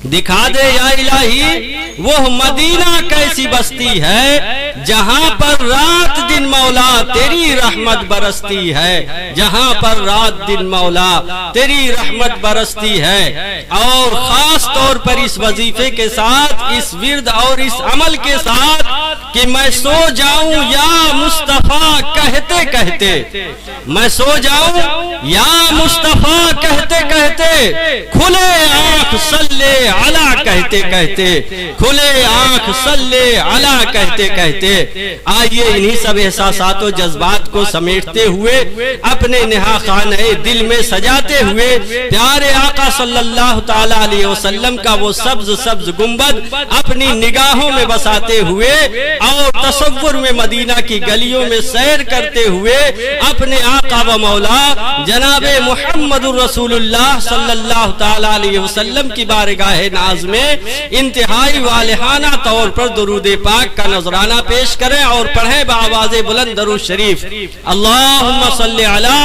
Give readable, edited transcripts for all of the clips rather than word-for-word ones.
دکھا دے یا الہی وہ مدینہ کیسی بستی ہے جہاں پر رات دن مولا تیری رحمت برستی ہے، جہاں پر رات دن مولا تیری رحمت برستی ہے۔ اور خاص طور پر اس وظیفے کے ساتھ، اس ورد اور اس عمل کے ساتھ کہ میں سو جاؤں یا مصطفیٰ کہتے کہتے، میں سو جاؤں یا مصطفیٰ کہتے کہتے، کھلے آنکھ صلی علی کہتے کہتے، کھلے آنکھ صلی علی کہتے کہتے۔ آئیے انہی سب احساسات و جذبات کو سمیٹتے ہوئے، اپنے نہا خانہ دل میں سجاتے ہوئے، پیارے آقا صلی اللہ تعالی علیہ وسلم کا وہ سبز سبز گنبد اپنی نگاہوں میں بساتے ہوئے اور تصور میں مدینہ کی گلیوں میں سیر کرتے ہوئے اپنے آقا و مولا جناب محمد رسول اللہ صلی اللہ تعالی علیہ وسلم کی بارگاہ ناز میں انتہائی والہانہ طور پر درود پاک کا نذرانہ پیش کریں اور پڑھیں بآواز بلند درود شریف۔ اللہم صلی علی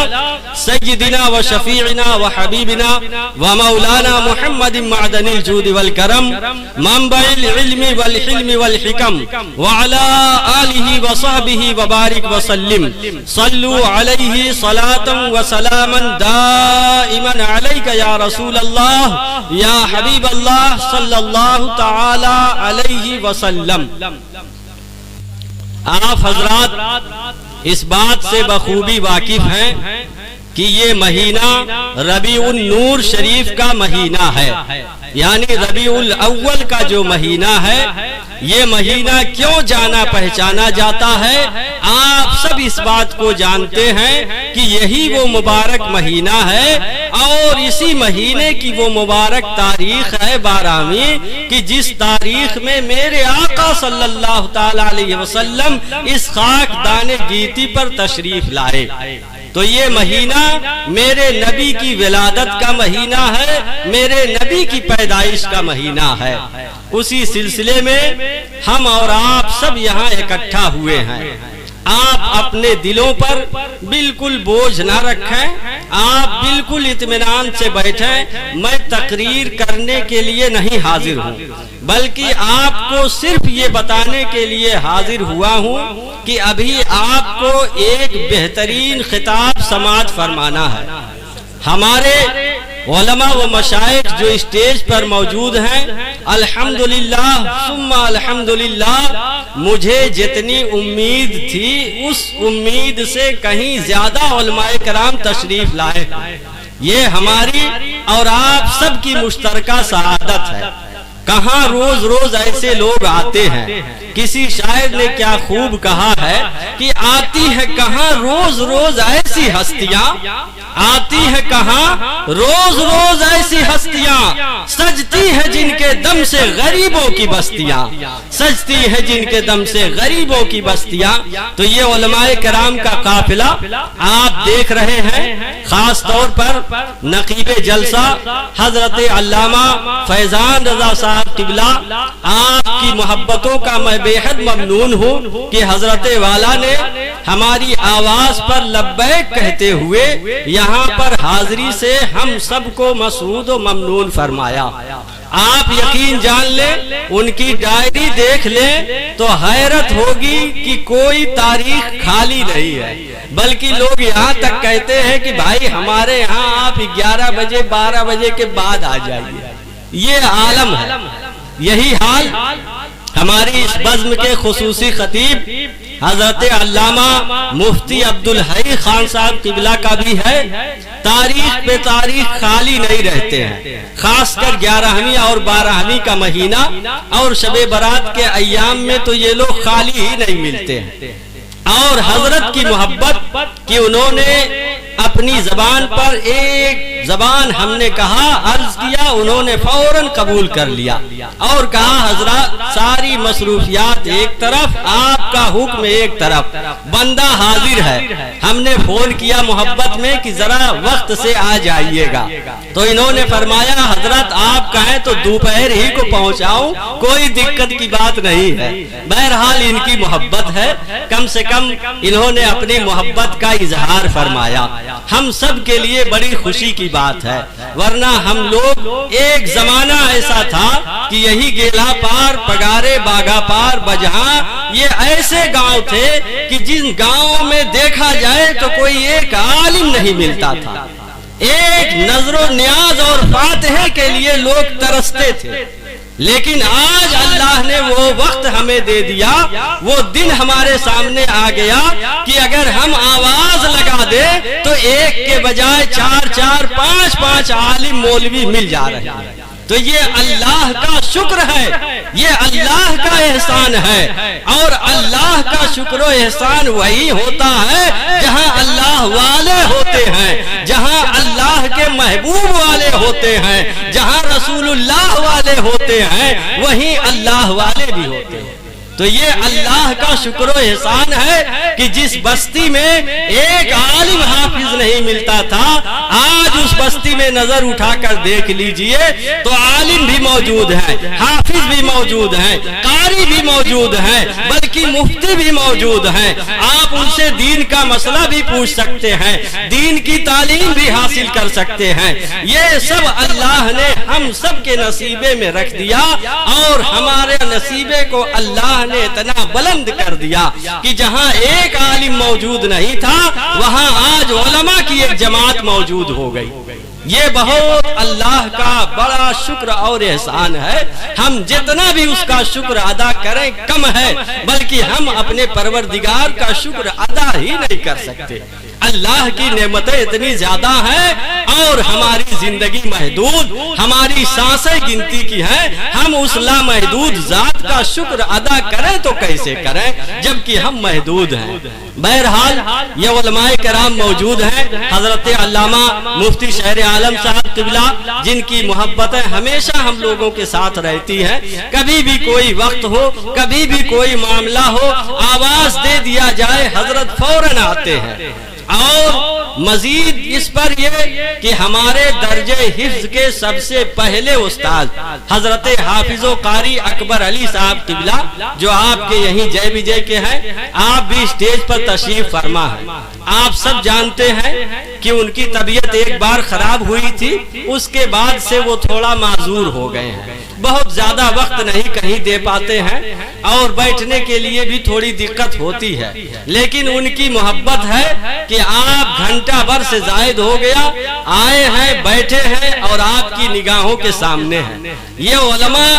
سیدنا و شفیعنا و حبیبنا و مولانا محمد معدن الجود والکرم منبع العلم والحلم والحکم وعلی آلہ و صحبہ وبارک وسلم۔ صلو علیہ صلاة و سلاما دائما علیک یا رسول اللہ یا حبیب اللہ صلی اللہ تعالی علیہ وسلم۔ آپ حضرات اس بات سے بخوبی واقف ہیں کہ یہ مہینہ ربیع النور شریف کا مہینہ ہے، یعنی ربیع الاول کا جو مہینہ ہے، یہ مہینہ کیوں جانا پہچانا جاتا ہے؟ آپ سب اس بات کو جانتے ہیں کہ یہی وہ مبارک مہینہ ہے اور اسی مہینے کی وہ مبارک تاریخ ہے 12ویں کہ جس تاریخ میں میرے آقا صلی اللہ تعالی علیہ وسلم اس خاک دان گیتی پر تشریف لائے۔ تو یہ مہینہ میرے نبی کی ولادت کا مہینہ ہے، میرے نبی کی پیدائش کا مہینہ ہے۔ اسی سلسلے میں ہم اور آپ سب یہاں اکٹھا ہوئے ہیں۔ آپ اپنے دلوں پر بالکل بوجھ نہ رکھیں، آپ بالکل اطمینان سے بیٹھیں۔ میں تقریر کرنے کے لیے نہیں حاضر ہوں، بلکہ آپ کو صرف یہ بتانے کے لیے حاضر ہوا ہوں کہ ابھی آپ کو ایک بہترین خطاب سماعت فرمانا ہے۔ ہمارے علماء و مشائخ جو اسٹیج پر موجود ہیں، الحمدللہ ثم الحمدللہ، مجھے جتنی امید تھی اس امید سے کہیں زیادہ علماء کرام تشریف لائے۔ یہ ہماری اور آپ سب کی مشترکہ سعادت ہے۔ کہاں روز روز ایسے لوگ آتے ہیں۔ کسی شاعر نے کیا خوب کہا ہے کہ آتی ہے کہاں روز روز ایسی ہستیاں، آتی ہے کہاں روز روز ایسی ہستیاں، سجتی ہے جن کے دم سے غریبوں کی بستیاں، سجتی ہے جن کے دم سے غریبوں کی بستیاں۔ تو یہ علماء کرام کا قافلہ آپ دیکھ رہے ہیں، خاص طور پر نقیب جلسہ حضرت علامہ فیضان رضا صاحب قبلہ، آپ کی محبتوں کا میں بے حد ممنون ہوں کہ حضرت والا نے ہماری آواز پر لبیک کہتے ہوئے یہاں پر حاضری سے ہم سب کو مسعود و ممنون فرمایا۔ آپ یقین جان لیں، ان کی ڈائری دیکھ لیں تو حیرت ہوگی کہ کوئی تاریخ خالی نہیں ہے، بلکہ لوگ یہاں تک کہتے ہیں کہ بھائی ہمارے یہاں آپ 11 بجے 12 بجے کے بعد آ جائیے۔ یہ عالم ہے۔ یہی حال ہماری اس بزم کے خصوصی خطیب حضرت علامہ مفتی عبدالحی خان صاحب قبلہ کا بھی ہے۔ تاریخ پہ تاریخ خالی نہیں رہتے ہیں، خاص کر 11ویں اور 12ویں کا مہینہ اور شب برات کے ایام میں تو یہ لوگ خالی ہی نہیں ملتے ہیں۔ اور حضرت کی محبت کہ انہوں نے اپنی زبان پر ایک زبان ہم نے کہا عرض کیا، انہوں نے فوراً قبول کر لیا اور کہا حضرات ساری مصروفیات ایک طرف، آپ آپ کا حکم ایک طرف، بندہ حاضر ہے، ہم نے فون کیا محبت میں کہ ذرا وقت سے آ جائیے گا، تو انہوں نے فرمایا حضرت آپ کہیں تو دوپہر ہی کو پہنچاؤں، کوئی دقت کی بات نہیں ہے۔ بہرحال ان کی محبت ہے، کم سے کم انہوں نے اپنی محبت کا اظہار فرمایا، ہم سب کے لیے بڑی خوشی کی بات ہے، ورنہ ہم لوگ ایک زمانہ ایسا تھا کہ یہی گیلا پار، پگارے، باغا پار، بجہاں، یہ ایسے گاؤں تھے کہ جن گاؤں میں دیکھا جائے تو کوئی ایک عالم نہیں ملتا تھا، ایک نظر و نیاز اور فاتحے کے لیے لوگ ترستے تھے۔ لیکن آج اللہ نے وہ وقت ہمیں دے دیا، وہ دن ہمارے سامنے آ گیا کہ اگر ہم آواز لگا دے تو ایک کے بجائے 4 5 5 عالم مولوی مل جا رہے ہیں۔ تو یہ اللہ کا شکر ہے، یہ اللہ کا احسان ہے، اور اللہ کا شکر و احسان وہی ہوتا ہے جہاں اللہ والے ہوتے ہیں، جہاں اللہ کے محبوب والے ہوتے ہیں، جہاں رسول اللہ والے ہوتے ہیں، وہیں اللہ والے بھی ہوتے ہیں۔ تو یہ اللہ کا شکر و احسان ہے کہ جس بستی میں ایک عالم حافظ نہیں ملتا تھا، آج اس بستی میں نظر اٹھا کر دیکھ لیجئے تو عالم بھی موجود ہیں، حافظ بھی موجود ہیں، قاری بھی موجود ہیں، بلکہ مفتی بھی موجود ہیں۔ آپ ان سے دین کا مسئلہ بھی پوچھ سکتے ہیں، دین کی تعلیم بھی حاصل کر سکتے ہیں۔ یہ سب اللہ نے ہم سب کے نصیبے میں رکھ دیا، اور ہمارے نصیبے کو اللہ نے اتنا بلند کر دیا کہ جہاں ایک عالم موجود نہیں تھا وہاں آج علماء کی ایک جماعت موجود ہو گئی۔ یہ بہت اللہ کا بڑا شکر اور احسان ہے، ہم جتنا بھی اس کا شکر ادا کریں کم ہے، بلکہ ہم اپنے پروردگار کا شکر ادا ہی نہیں کر سکتے۔ اللہ کی نعمتیں اتنی زیادہ ہیں اور ہماری زندگی محدود، ہماری سانسیں گنتی کی ہیں، ہم اس لامحدود ذات کا شکر ادا کریں تو کیسے کریں جبکہ ہم محدود ہیں۔ بہرحال یہ علماء کرام موجود ہیں، حضرت علامہ مفتی شہر عالم صاحب قبلہ، جن کی محبتیں ہمیشہ ہم لوگوں کے ساتھ رہتی ہیں، کبھی بھی کوئی وقت ہو، کبھی بھی کوئی معاملہ ہو، آواز دے دیا جائے حضرت فوراً آتے ہیں۔ اور مزید اس پر یہ کہ ہمارے درجہ حفظ کے سب سے پہلے استاد حضرت حافظ و قاری اکبر علی صاحب قبلہ، جو آپ کے یہیں جے وجے کے ہیں، آپ بھی اسٹیج پر تشریف فرما ہے۔ آپ سب جانتے ہیں کہ ان کی طبیعت ایک بار خراب ہوئی تھی، اس کے بعد سے وہ تھوڑا معذور ہو گئے ہیں، بہت زیادہ وقت نہیں کہیں دے پاتے ہیں، اور بیٹھنے کے لیے بھی تھوڑی دقت ہوتی ہے، لیکن ان کی محبت ہے کہ آپ گھنٹہ بھر سے زائد ہو گیا آئے ہیں، بیٹھے ہیں اور آپ کی نگاہوں کے سامنے ہیں۔ یہ علماء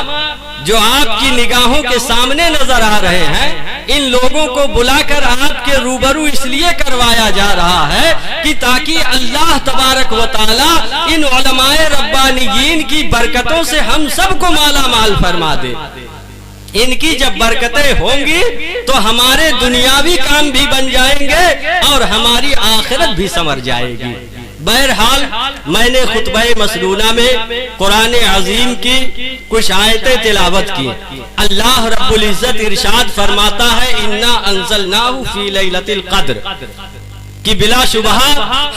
جو آپ کی نگاہوں کے سامنے نظر آ رہے ہیں، ان لوگوں کو بلا کر آپ کے روبرو اس لیے کروایا جا رہا ہے کہ تاکہ اللہ تبارک و تعالی ان علماء ربانیین کی برکتوں سے ہم سب کو مالا مال فرما دے۔ ان کی جب برکتیں ہوں گی تو ہمارے دنیاوی کام بھی بن جائیں گے اور ہماری آخرت بھی سنور جائے گی۔ بہرحال میں نے خطبہ مسنونہ میں قرآن عظیم کی کچھ آیتیں تلاوت کی۔ اللہ رب العزت ارشاد فرماتا ہے اِنَّا أَنزَلْنَاهُ فِي لَيْلَةِ الْقَدْرِ، کہ بلا شبہ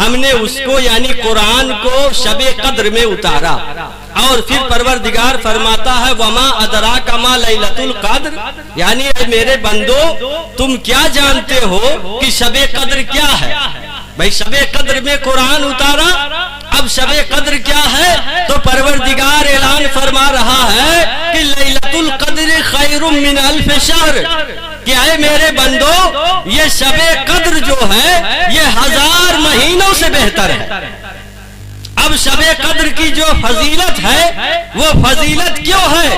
ہم نے اس کو یعنی قرآن کو شب قدر میں اتارا۔ اور پھر پروردگار فرماتا ہے وَمَا أَدْرَاكَ مَا لَيْلَةُ الْقَدْرِ، یعنی اے میرے بندو تم کیا جانتے ہو کہ شب قدر کیا ہے؟ بھئی شب قدر میں قرآن اتارا، اب شب قدر کیا ہے؟ تو پروردگار اعلان فرما رہا ہے کہ لیلۃ القدر خیر من الف شہر، کہ اے میرے بندو یہ شب قدر جو ہے یہ 1000 مہینوں سے بہتر ہے۔ اب شب قدر کی جو فضیلت ہے وہ فضیلت کیوں ہے؟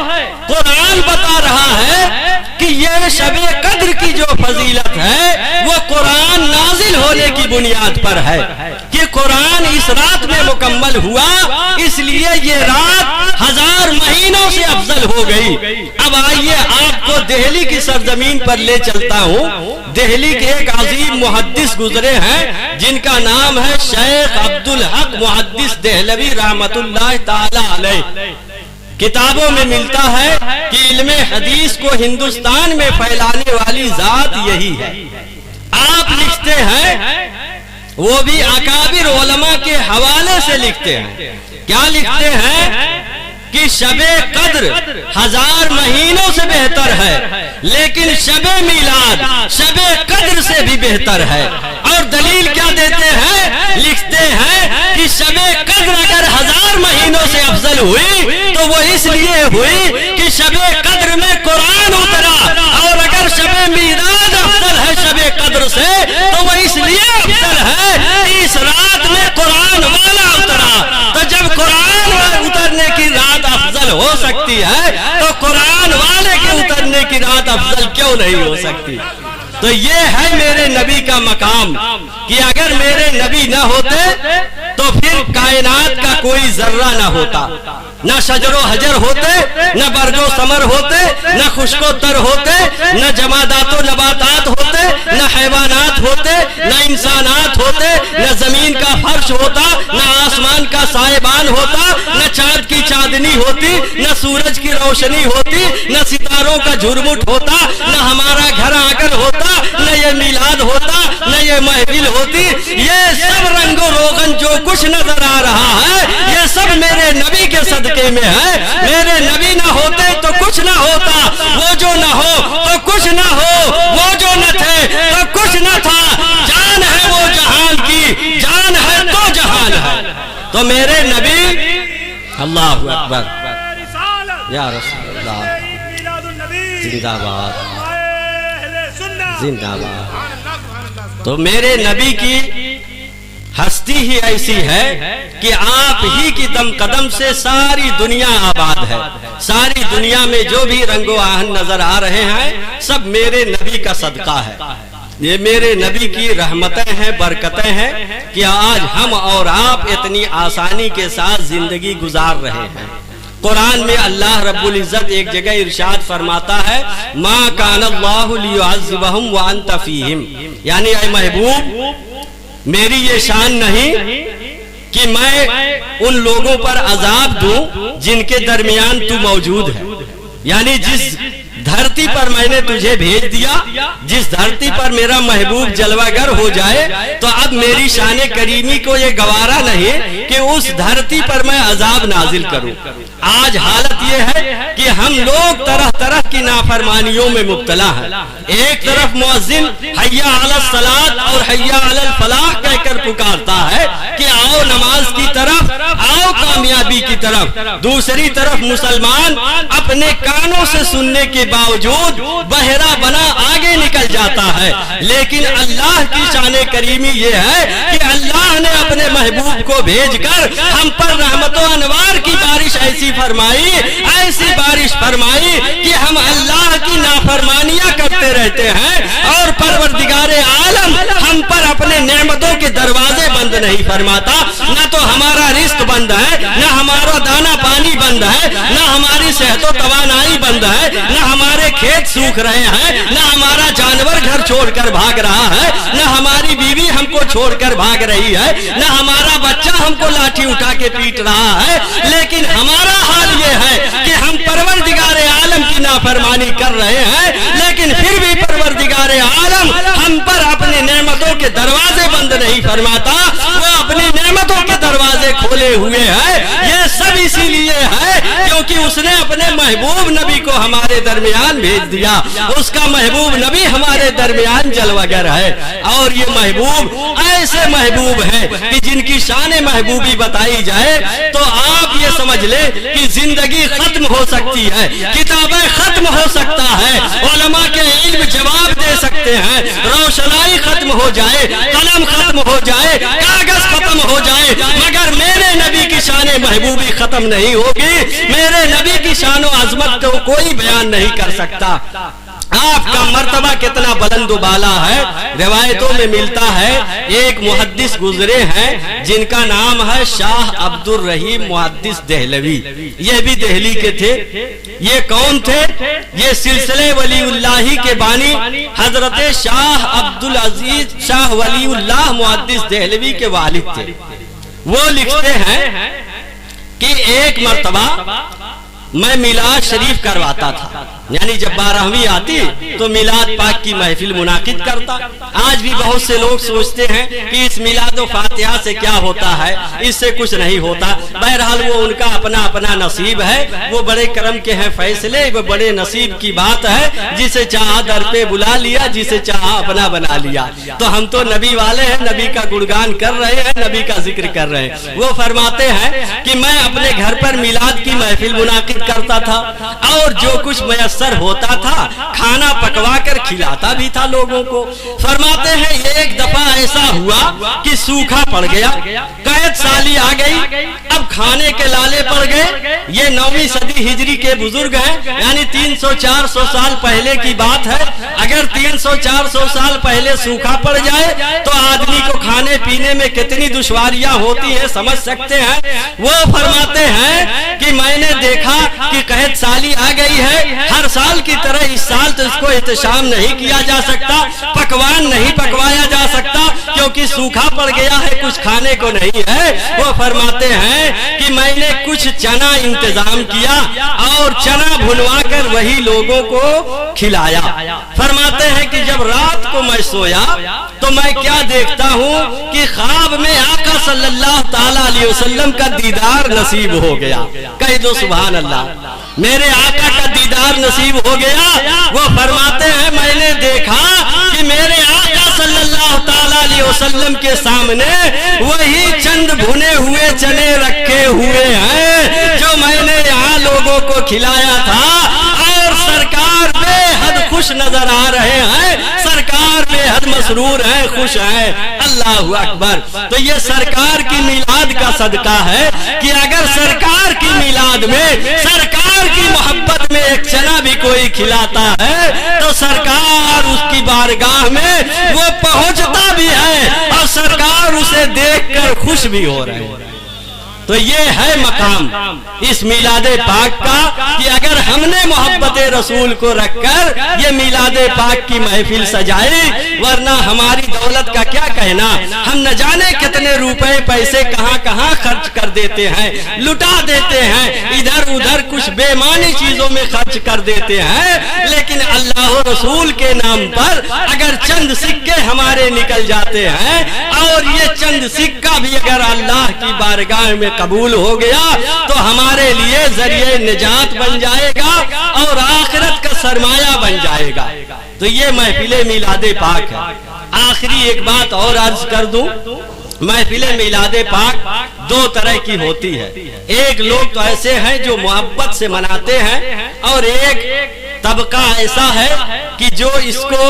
قرآن بتا رہا ہے کہ یہ شب قدر کی جو فضیلت ہے وہ قرآن نازل ہونے کی بنیاد پر ہے، کہ قرآن اس رات میں مکمل ہوا، اس لیے یہ رات 1000 مہینوں سے افضل ہو گئی۔ اب آئیے آپ کو دہلی کی سرزمین پر لے چلتا ہوں۔ دہلی کے ایک عظیم محدث گزرے ہیں جن کا نام ہے شیخ عبدالحق محدث دہلوی رحمت اللہ تعالی علیہ، کتابوں میں ملتا ہے کہ علم حدیث کو ہندوستان میں پھیلانے والی ذات یہی ہے۔ آپ لکھتے ہیں، وہ بھی اکابر علماء کے حوالے سے لکھتے ہیں، کیا لکھتے ہیں کہ شب قدر 1000 مہینوں سے بہتر ہے، لیکن شب میلاد شب قدر سے بھی بہتر ہے۔ اور دلیل کیا دیتے ہیں؟ لکھتے ہیں کہ شب قدر اگر 1000 مہینوں سے افضل ہوئی تو وہ اس لیے ہوئی کہ شب قدر میں قرآن اترا، اور اگر شب میلاد افضل ہے شب قدر سے تو وہ اس لیے افضل ہے کہ اس رات میں قرآن والا اترا۔ تو جب قرآن اترنے کی رات افضل ہو سکتی ہے تو قرآن والے کے اترنے کی رات افضل کیوں نہیں ہو سکتی؟ تو یہ ہے میرے نبی کا مقام کہ اگر میرے نبی نہ ہوتے تو پھر کائنات کا کوئی ذرہ نہ ہوتا، نہ شجر و حجر ہوتے، نہ برگ و ثمر ہوتے، نہ خشک و تر ہوتے، نہ جمادات و نباتات ہوتے، نہ حیوانات ہوتے، نہ انسانات ہوتے، نہ زمین کا فرش ہوتا، نہ آسمان کا سائبان ہوتا، نہ چاند کی چاندنی ہوتی، نہ سورج کی روشنی ہوتی، نہ ستاروں کا جھرمٹ ہوتا، نہ ہمارا گھر آنگن ہوتا، نہ یہ میلاد ہوتا، نہ یہ محفل ہوتی۔ یہ سب رنگ و روغن جو کچھ نظر آ رہا ہے یہ سب میرے نبی کے صدقے میں ہے۔ میرے نبی نہ ہوتے تو کچھ نہ ہوتا، وہ جو نہ ہو تو کچھ نہ ہو، وہ جو نہ تھے تو کچھ نہ تھا۔ جان ہے وہ جہان کی، جان ہے تو جہان ہے۔ تو میرے نبی، اللہ اکبر، یا رسول اللہ، زندہ باد، زندہ باد۔ تو میرے نبی کی ہستی ہی ایسی ہے کہ آپ ہی کی دم قدم سے ساری دنیا آباد ہے۔ ساری دنیا میں جو بھی رنگ و آہن نظر آ رہے ہیں سب میرے نبی کا صدقہ ہے۔ یہ میرے نبی کی رحمتیں ہیں، برکتیں ہیں کہ آج ہم اور آپ اتنی آسانی کے ساتھ زندگی گزار رہے ہیں۔ قرآن میں اللہ رب العزت ایک جگہ ارشاد فرماتا ہے، ما کان اللہ لیعذبہم وانت فیہم، یعنی اے محبوب میری یہ شان نہیں کہ میں ان لوگوں پر عذاب دوں جن کے درمیان تو موجود ہے۔ یعنی جس دھرتی پر میں نے تجھے بھیج دیا، جس دھرتی پر میرا محبوب جلوہ گر ہو جائے، تو اب میری شان کریمی کو یہ گوارا نہیں کہ اس دھرتی پر میں عذاب نازل کروں۔ آج حالت یہ ہے کہ ہم لوگ طرح طرح کی نافرمانیوں میں مبتلا ہیں۔ ایک طرف مؤذن حی علی الصلاۃ اور حی علی الفلاح کہہ کر پکارتا ہے کہ آؤ نماز کی طرف، آؤ کامیابی کی طرف۔ دوسری طرف مسلمان اپنے کانوں سے سننے کے باوجود بہرا بنا آگے نکل جاتا ہے۔ لیکن اللہ کی شان کریمی یہ ہے کہ اللہ نے اپنے محبوب کو بھیج کر ہم پر رحمت و انوار کی بارش ایسی فرمائی، ایسی بارش فرمائی کہ ہم اللہ کی نافرمانیاں کرتے رہتے ہیں، اور پروردگار عالم ہم پر اپنے نعمتوں کے دروازے بند نہیں فرماتا۔ نہ تو ہمارا رزق بند ہے، نہ ہمارا دانا پانی بند ہے، نہ ہماری صحت و توانائی بند ہے، نہ ہمارے کھیت سوکھ رہے ہیں، نہ ہمارا جانور گھر چھوڑ کر بھاگ رہا ہے، نہ ہماری بیوی ہم کو چھوڑ کر بھاگ رہی ہے، نہ ہمارا بچہ ہم کو لاٹھی اٹھا کے پیٹ رہا ہے۔ لیکن ہمارا حال یہ ہے کہ ہم پروردگار عالم کی نافرمانی کر رہے ہیں، لیکن پھر بھی پروردگار عالم ہم پر اپنے نعمتوں کے دروازے بند نہیں فرماتا، وہ اپنی نعمتوں کے دروازے کھولے ہوئے ہیں۔ یہ سب اسی لیے ہے کیونکہ اس نے اپنے محبوب نبی کو ہمارے درمیان بھیج دیا۔ اس کا محبوب نبی ہمارے درمیان جلوہ گر ہے، اور یہ محبوب ایسے محبوب ہیں کہ جن کی شان محبوبی بتائی جائے تو آپ یہ سمجھ لیں کہ زندگی ختم ہو سکتی ہے، کتابیں ختم ہو سکتا ہے، علماء کے علم جواب دے سکتے ہیں، روشنائی ختم ہو جائے، قلم ختم ہو جائے، کاغذ ختم ہو جائے، مگر میرے نبی کی شان محبوبی ختم نہیں ہوگی۔ میرے نبی کی شان و عظمت کو کوئی بیان نہیں کر سکتا۔ آپ کا مرتبہ کتنا بلند و بالا ہے۔ روایتوں میں ملتا ہے ایک محدث گزرے ہیں جن کا نام ہے شاہ عبد الرحیم محدث دہلوی، یہ بھی دہلی کے تھے۔ یہ کون تھے؟ یہ سلسلے ولی اللہ کے بانی حضرت شاہ عبد العزیز شاہ ولی اللہ محدث دہلوی کے والد تھے۔ وہ لکھتے ہیں کہ ایک مرتبہ میں میلاد شریف کرواتا تھا، یعنی جب 12ویں آتی تو میلاد پاک کی محفل منعقد کرتا۔ آج بھی بہت سے لوگ سوچتے ہیں کہ اس میلاد و فاتحہ سے کیا ہوتا ہے، اس سے کچھ نہیں ہوتا۔ بہرحال وہ ان کا اپنا اپنا نصیب ہے، وہ بڑے کرم کے ہیں فیصلے، وہ بڑے نصیب کی بات ہے، جسے چاہا در پہ بلا لیا، جسے چاہا اپنا بنا لیا۔ تو ہم تو نبی والے ہیں، نبی کا گنگان کر رہے ہیں، نبی کا ذکر کر رہے ہیں۔ وہ فرماتے ہیں کہ میں اپنے گھر پر میلاد کی محفل منعقد کرتا تھا اور جو کچھ میسر ہوتا تھا کھانا پکوا کر کھلاتا بھی تھا لوگوں کو۔ فرماتے ہیں ایک دفعہ ایسا ہوا کہ سوکھا پڑ گیا، قحط سالی آ گئی، اب کھانے کے لالے پڑ گئے۔ یہ 9ویں صدی ہجری کے بزرگ ہیں، یعنی 300-400 سال پہلے کی بات ہے۔ اگر 300-400 سال پہلے سوکھا پڑ جائے تو آدمی کو کھانے پینے میں کتنی دشواریاں ہوتی ہیں سمجھ سکتے ہیں۔ وہ فرماتے ہیں کہ میں نے دیکھا کہ قحط سالی آ گئی ہے، ہر سال کی طرح اس سال تو اس کو احتشام نہیں کیا جا سکتا، پکوان نہیں پکوایا جا سکتا کیونکہ سوکھا پڑ گیا ہے، کچھ کھانے کو نہیں ہے۔ وہ فرماتے ہیں کہ میں نے کچھ چنا انتظام کیا اور چنا بھنوا کر وہی لوگوں کو کھلایا۔ فرماتے ہیں کہ جب رات کو میں سویا تو میں کیا دیکھتا ہوں کہ خواب میں آقا صلی اللہ تعالی علیہ وسلم کا دیدار نصیب ہو گیا۔ کہہ دو سبحان اللہ، میرے آقا کا دیدار نصیب ہو گیا۔ وہ فرماتے ہیں میں نے دیکھا کہ میرے آقا صلی اللہ تعالی علیہ وسلم کے سامنے وہی چند بھنے ہوئے چنے رکھے ہوئے ہیں جو میں نے یہاں لوگوں کو کھلایا تھا، اور سرکار بے حد خوش نظر آ رہے ہیں، سرکار بے حد مسرور ہیں، خوش ہیں۔ اللہ اکبر۔ تو یہ سرکار کی میلاد کا صدقہ ہے کہ اگر سرکار کی میلاد میں، سرکار کی محبت میں ایک چنا بھی کوئی کھلاتا ہے تو سرکار اس کی بارگاہ میں وہ پہنچتا بھی ہے اور سرکار اسے دیکھ کر خوش بھی ہو رہے ہیں۔ تو یہ ہے مقام اس میلاد پاک کا کہ اگر ہم نے محبت رسول کو رکھ کر یہ میلاد پاک کی محفل سجائی، ورنہ ہماری دولت کا کیا کہنا، ہم نہ جانے کتنے روپے پیسے کہاں کہاں خرچ کر دیتے ہیں، لٹا دیتے ہیں، ادھر ادھر کچھ بے معنی چیزوں میں خرچ کر دیتے ہیں، لیکن اللہ و رسول کے نام پر اگر چند سکے ہمارے نکل جاتے ہیں اور یہ چند سکہ بھی اگر اللہ کی بارگاہ میں قبول ہو گیا تو ہمارے لیے ذریعہ نجات بن جائے گا اور آخرت کا سرمایہ بن جائے گا۔ تو یہ محفل میلاد پاک ہے۔ آخری ایک بات اور عرض کر دوں، محفل میلاد پاک دو طرح کی ہوتی ہے۔ ایک لوگ تو ایسے ہیں جو محبت سے مناتے ہیں، اور ایک طبقہ ایسا ہے کہ جو اس کو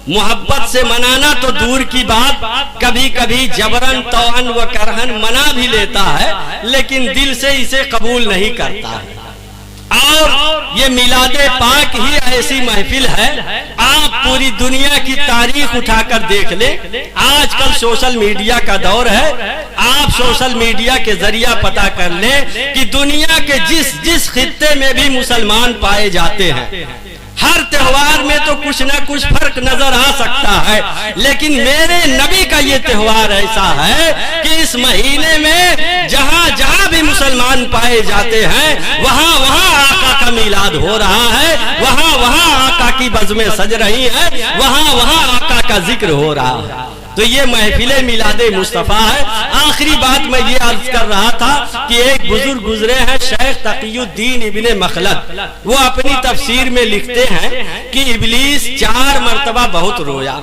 محبت سے منانا تو دور کی بات، کبھی کبھی جبرن توأن و کرہن منا بھی لیتا ہے لیکن دل سے اسے قبول نہیں کرتا ہے۔ اور یہ میلاد پاک ہی ایسی محفل ہے، آپ پوری دنیا کی تاریخ اٹھا کر دیکھ لیں۔ آج کل سوشل میڈیا کا دور ہے، آپ سوشل میڈیا کے ذریعہ پتہ کر لیں کہ دنیا کے جس خطے میں بھی مسلمان پائے جاتے ہیں، ہر تہوار میں تو کچھ نہ کچھ فرق نظر آ سکتا ہے، لیکن میرے نبی کا یہ تہوار ایسا ہے کہ اس مہینے میں جہاں جہاں بھی مسلمان پائے جاتے ہیں وہاں وہاں آقا کا میلاد ہو رہا ہے، وہاں وہاں آقا کی بزمیں سج رہی ہیں، وہاں وہاں آقا کا ذکر ہو رہا ہے۔ تو یہ محفل میلاد مصطفیٰ ہے۔ آخری بات میں یہ عرض کر رہا تھا کہ ایک بزرگ گزرے ہیں شیخ تقی الدین ابن مخلد، وہ اپنی تفسیر میں لکھتے ہیں کہ ابلیس 4 مرتبہ بہت رویا،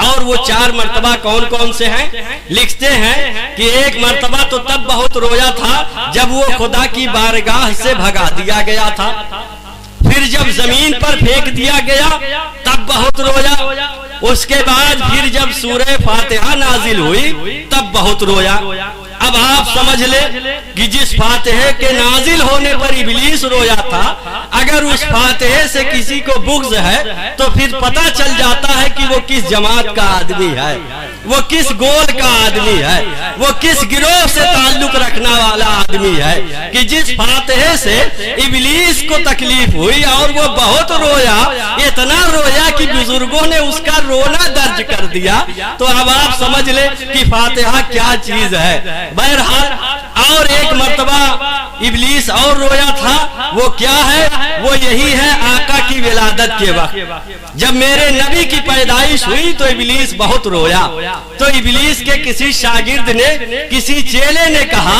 اور وہ 4 مرتبہ کون کون سے ہیں؟ لکھتے ہیں کہ ایک مرتبہ تو تب بہت رویا تھا جب وہ خدا کی بارگاہ سے بھگا دیا گیا تھا، پھر جب زمین پر پھینک دیا گیا تب بہت رویا، اس کے بعد پھر جب سورہ فاتحہ نازل ہوئی تب بہت رویا۔ اب آپ سمجھ لیں کہ جس فاتحے کے نازل ہونے پر ابلیس رویا تھا، اگر اس فاتحے سے کسی کو بغض ہے تو پھر پتہ چل جاتا ہے کہ وہ کس جماعت کا آدمی ہے، وہ کس گول کا آدمی ہے، وہ کس گروہ سے تعلق رکھنے والا آدمی ہے کہ جس فاتحے سے ابلیس کو تکلیف ہوئی اور وہ بہت رویا، اتنا رویا کہ بزرگوں نے اس کا رونا درج کر دیا۔ تو اب آپ سمجھ لیں کہ فاتحہ کیا چیز ہے۔ بہرحال اور ایک مرتبہ ابلیس اور رویا تھا، وہ کیا ہے؟ وہ یہی ہے آقا کی ولادت کے وقت جب میرے نبی کی پیدائش ہوئی تو ابلیس بہت رویا. تو ابلیس کے کسی شاگرد نے، کسی چیلے نے کہا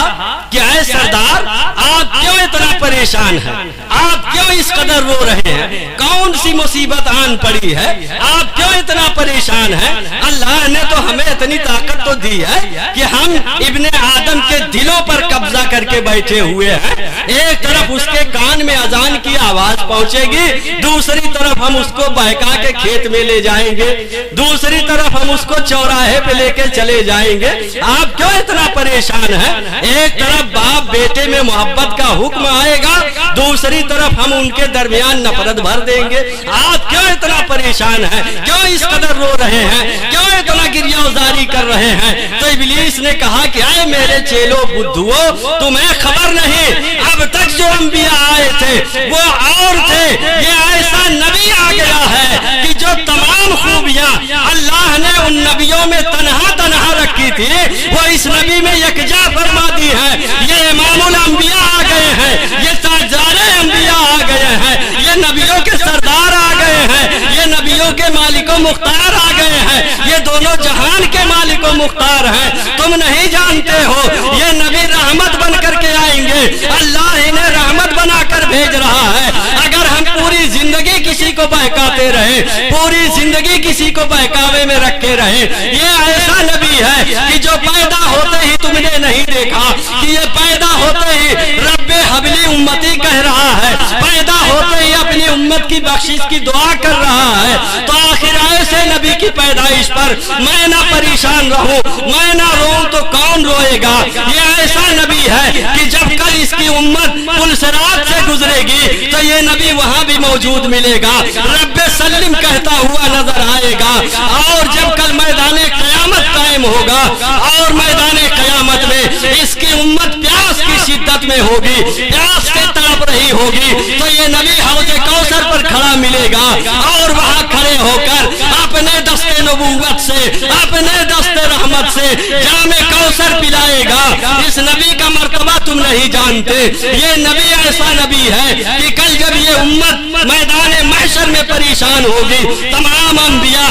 کہ اے سردار، آپ کیوں اتنا پریشان ہیں؟ آپ کیوں اس قدر رو رہے ہیں؟ کون سی مصیبت آن پڑی ہے؟ آپ کیوں اتنا پریشان ہیں؟ اللہ نے تو ہمیں اتنی طاقت تو دی ہے کہ ہم ابن آدم کے دلوں پر قبضہ کر کے بیٹھے ہوئے ہیں. ایک طرف اس کے کان میں اذان کی آواز پہنچے گی، دوسری طرف ہم اس کو بہکا کے کھیت میں لے جائیں گے، دوسری طرف ہم اس کو چوراہے پہ لے کے چلے جائیں گے. آپ کیوں اتنا پریشان ہیں؟ ایک طرف باپ بیٹے میں محبت کا حکم آئے گا، دوسری طرف ہم ان کے درمیان نفرت بھر دیں گے. آپ کیوں اتنا پریشان ہیں؟ کیوں اس قدر رو رہے ہیں؟ کیوں اتنا گریہ زاری کر رہے ہیں؟ تو ابلیس نے کہا کہ اے میرے چیلو بدھو، تمہیں خبر نہیں، اب تک جو انبیاء آئے تھے وہ اور تھے، یہ ایسا نبی آ گیا ہے کہ جو تمام خوبیاں اللہ نے ان نبیوں میں تنہا تنہا رکھی تھی وہ اس نبی میں یکجا فرما دی ہے. یہ امام الانبیاء آ گئے ہیں، یہ تاجدار انبیاء آ گئے ہیں، یہ نبیوں کے سردار آ گئے ہیں، یہ نبیوں کے مالک و مختار آ گئے ہیں، یہ دونوں جہان کے مالک و مختار ہیں. تم نہیں جانتے ہو یہ نبی رحمت بن کر کے آئیں گے، اللہ انہیں رحمت بنا کر بھیج رہا ہے. اگر ہم پوری زندگی کسی کو بہکاتے رہے، پوری زندگی کسی کو بہکاوے میں رکھے رہے، یہ ایسا نبی ہے کہ جو پیدا ہوتے ہی تم نے نہیں دیکھا کہ یہ پیدا ہوتے ہی رب حبلی امتی کہہ رہا ہے، پیدا ہوتے ہی اپنی امت کی بخشش کی دعا کر رہا ہے. تو آخر ایسے نبی کی پیدائش پر میں نہ پریشان رہوں، میں نہ روؤں تو کون روئے گا؟ یہ ایسا نبی ہے کہ جب کل اس کی امت پل صراط سے گزرے گی تو یہ نبی وہاں بھی موجود ملے گا، رب سلم کہتا ہوا نظر آئے گا. اور جب کل میدان قیامت قائم ہوگا اور میدان قیامت میں اس کی امت پیاس کی شدت میں ہوگی، پیاس سے تڑپ رہی ہوگی، تو یہ نبی حوض کوثر پر کھڑا ملے گا اور وہاں کھڑے ہو کر اپنے دست نبوت سے، اپنے دست رحمت سے جام کوثر پلائے گا. اس نبی کا مرتبہ تم نہیں جانتے. یہ نبی ایسا نبی ہے کہ کل جب یہ امت میدان محشر میں پریشان ہوگی، تمام انبیاء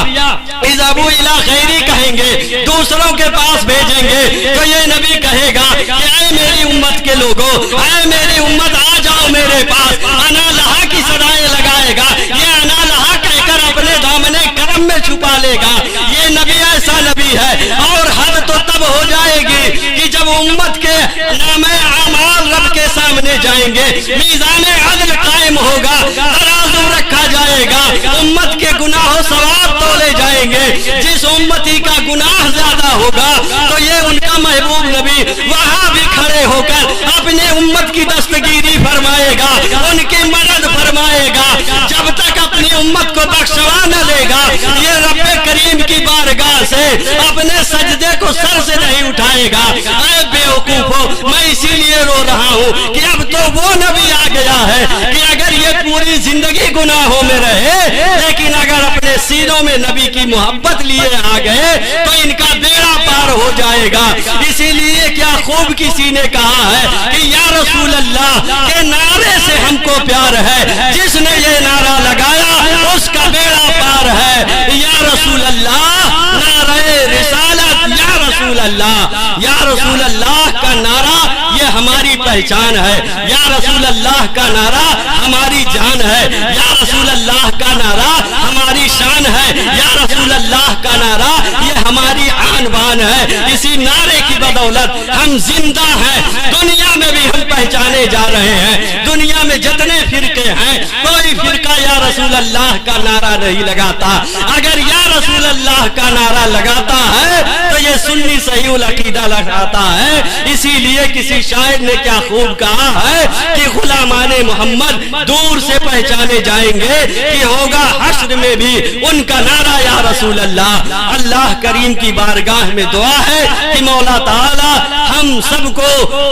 اذهبوا الى غیری کہیں گے، دوسروں کے پاس بھیجیں گے، تو یہ نبی کہے گا کہ اے میری امت کے لوگوں، اے میری امت آ جاؤ میرے پاس. انا لہا کی صدائیں لگائے گا، یہ انا لہا کہہ کر اپنے دامن کرم میں چھپا لے گا. یہ نبی ایسا نبی ہے. اور حد تو تب ہو جائے گی کہ جب امت کے نام اعمال رب کے سامنے جائیں گے، میزان عدل قائم ہوگا، ترازو رکھا جائے گا، امت کے گناہ و ثواب تولے جائیں گے. جس امتی کا گناہ زیادہ ہوگا تو یہ ان کا محبوب نبی وہاں بھی کھڑے ہو کر اپنے امت کی دستگیری فرمائے گا، ان کی مدد فرمائے گا. جب تک اپنی امت کو بخشوا نہ لے گا یہ رب کریم کی بارگاہ سے اپنے سجدے کو سر سے نہیں اٹھائے گا. اے بے وقوفو، میں اسی لیے رو رہا ہوں کہ اب تو وہ نبی آ گیا ہے کہ اگر یہ پوری زندگی گناہوں میں رہے لیکن اگر اپنے سینوں میں نبی کی محبت لیے آ گئے تو ان کا بیڑا پار ہو جائے گا. اسی لیے کیا خوب کسی نے کہا ہے کہ یا رسول اللہ کے نعرے سے ہم کو پیار ہے، جس نے یہ نعرہ لگایا اس کا بیڑا پار ہے. یا رسول اللہ نعرہ رسالت، یا رسول اللہ، یا رسول اللہ کا نعرہ یہ ہماری پہچان ہے. یا رسول اللہ کا نعرہ ہماری جان ہے. یا رسول اللہ کا نعرہ ہماری شان ہے. یا رسول اللہ کا نعرہ یہ ہماری آن بان ہے. اسی نعرے کی بدولت ہم زندہ ہیں، دنیا میں بھی ہم پہچانے جا رہے ہیں. دنیا میں جتنے فرقے ہیں کوئی فرقہ یا رسول اللہ کا نعرہ نہیں لگاتا. اگر یا رسول اللہ کا نعرہ لگاتا ہے تو یہ سنی صحیح العقیدہ لگاتا ہے. اسی لیے کسی شاعر نے کیا خوب کہا ہے کہ غلامان محمد دور سے پہچانے جائیں گے کہ ہوگا حشر میں بھی ان کا نعرہ یا رسول اللہ. اللہ کریم کی بارگاہ میں دعا ہے کہ مولا تعالی ہم سب کو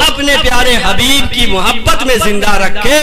اپنے پیارے حبیب کی محبت میں زندہ رکھے.